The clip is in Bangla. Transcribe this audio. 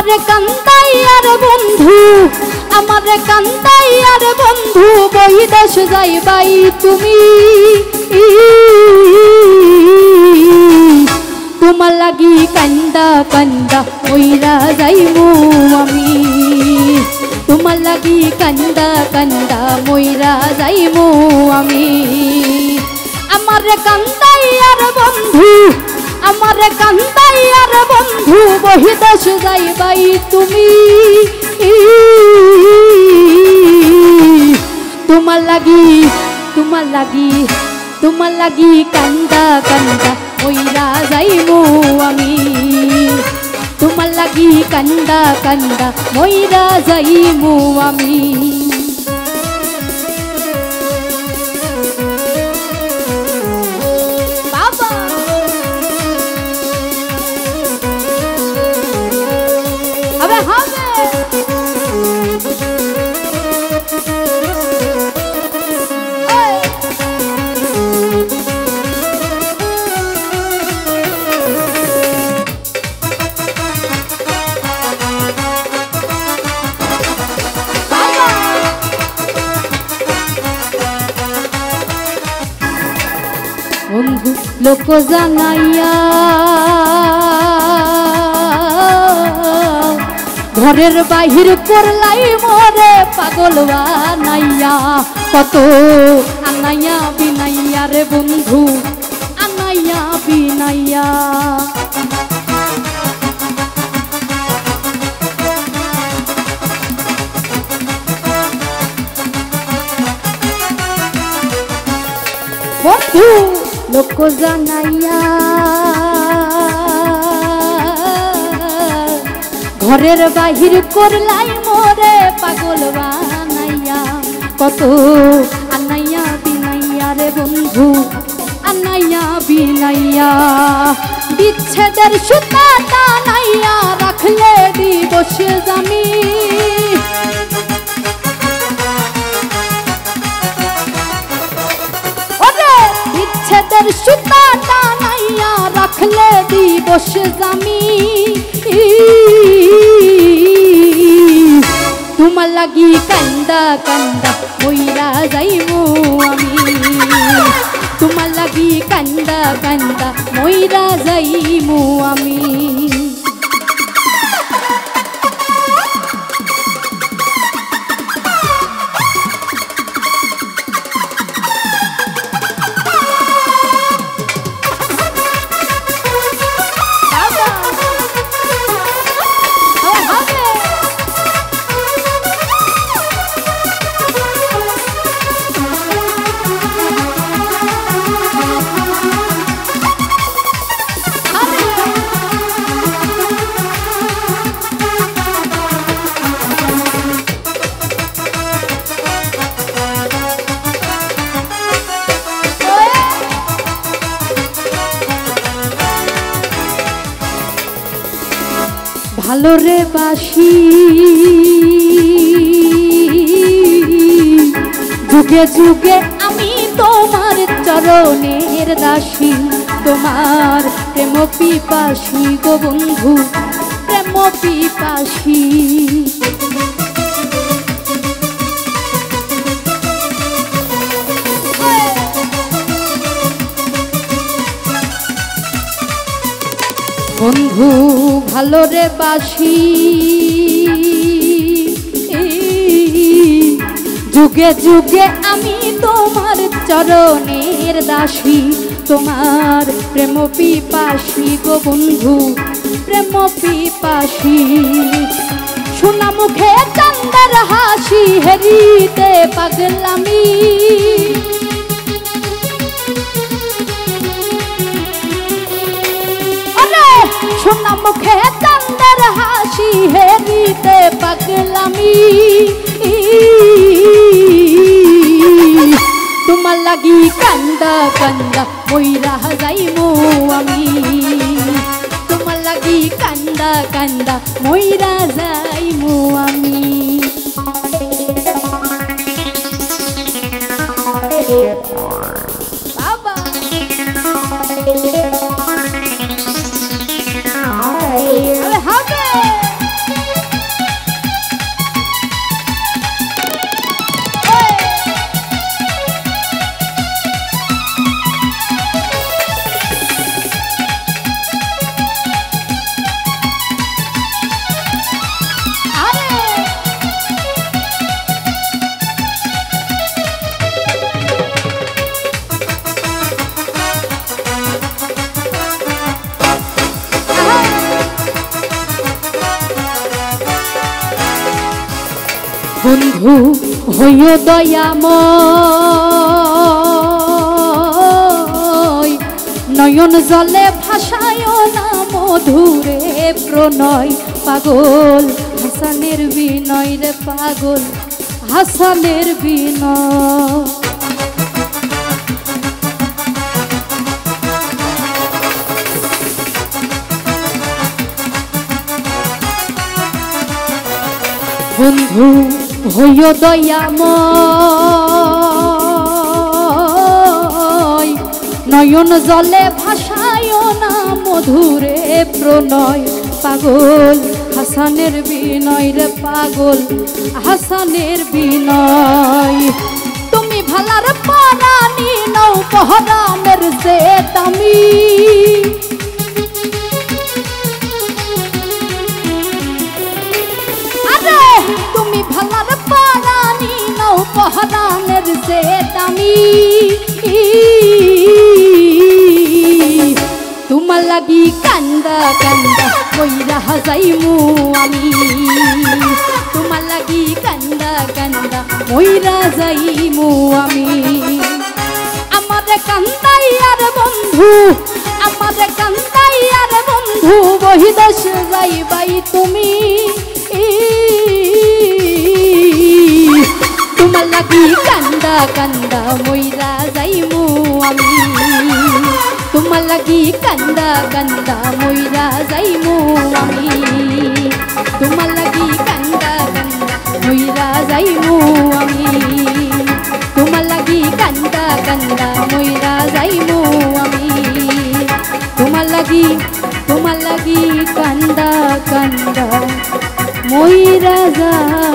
আমারে কান্দাইয়ার বন্ধু, আমারে কান্দাইয়ার বন্ধু, বহিদেশ যাইবাই তুমি। তোমার লাগি কান্দা কান্দা মইরা যাইমু আমি, তোমার লাগি কান্দা কান্দা মইরা যাইমু আমি। আমারে কান্দাইয়ার বন্ধু, আমারে কান্দাইয়ার বন্ধু, বহিদেশ যাইবাই তুমি। তোমার লাগি, তোমার লাগি, তোমার লাগি কান্দা কান্দা মইরা যাইমু আমি, তোমার লাগি কান্দা কান্দা মইরা যাইমু আমি। বন্ধু লোক জানাইয়া ঘরের বাহির করলাই মোরে পাগল বানাইয়া, কত আনাইয়া বিনাইয়া রে বন্ধু, আনাইয়া বিনাইয়া। বন্ধু লোক জানাইয়া ঘরের বাহির করলাই মোরে পাগল বানাইয়া, কত আনাইয়া বিনাইয়া রে বন্ধু, আনাইয়া বিনাইয়া। বিচ্ছেদের সুতা টানাইয়া রাখলে দিবস জামি, বিচ্ছেদের সুতা টানাইয়া রাখলে দিবস জামি। তোমার লাগি কান্দা কান্দা মইরা যাইমু আমি, তোমার লাগি কান্দা কান্দা মইরা যাইমু আমি। ভালো রে বাসি যুগে যুগে আমি তোমার চরণের দাসী, তোমার প্রেম পিপাসী গো বন্ধু, প্রেম পিপাসী। বন্ধু ভালো রে বাসি যুগে যুগে আমি তোমার চরণের দাসী, তোমার প্রেম পিপাসী গো বন্ধু, প্রেম পিপাসী। সোনা মুখে চান্দার হাসি হেরিতে পাগলামি, সোনা মুখে চান্দার হাসি হেরিতে পাগলামি। তোমার লাগি কান্দা কান্দা মইরা যাইমু আমি, তোমার লাগি কান্দা কান্দা মইরা যাইমু আমি। বাবা হবে বন্ধু হইও দয়াময় নয়ন জলে ভাসায় না মধুরে প্রণয় পাগল হাসানের বিনয় রে পাগল হাসানের বিনয় বন্ধু হইও দয়াময় নয়ন জলে ভাসায় না মধুরে প্রণয় পাগল হাসানের বিনয় রে পাগল হাসানের বিনয় তুমি ভালার পারানি নৌ পহরানের যে তুমি তুমি ভালার পারানি নৌ পহরানের যে দামি তোমার লাগি কান্দা কান্দা কইরা যাইমু আমি তোমার লাগি কান্দা কান্দা কইরা যাইমু আমি আমারে কান্দাইয়ার বন্ধু আমারে কান্দাইয়ার বন্ধু বহিদেশ যাইবাই তুমি তোমার লাগি কান্দা কান্দা মইরা যাইমু আমি তোমার লাগি কান্দা কান্দা মইরা যাইমু আমি তোমার লাগি কান্দা কান্দা মইরা যাইমু আমি তোমার লাগি কান্দা কান্দা মইরা যাইমু আমি তোমার লাগি কান্দা কান্দা মইরা যাই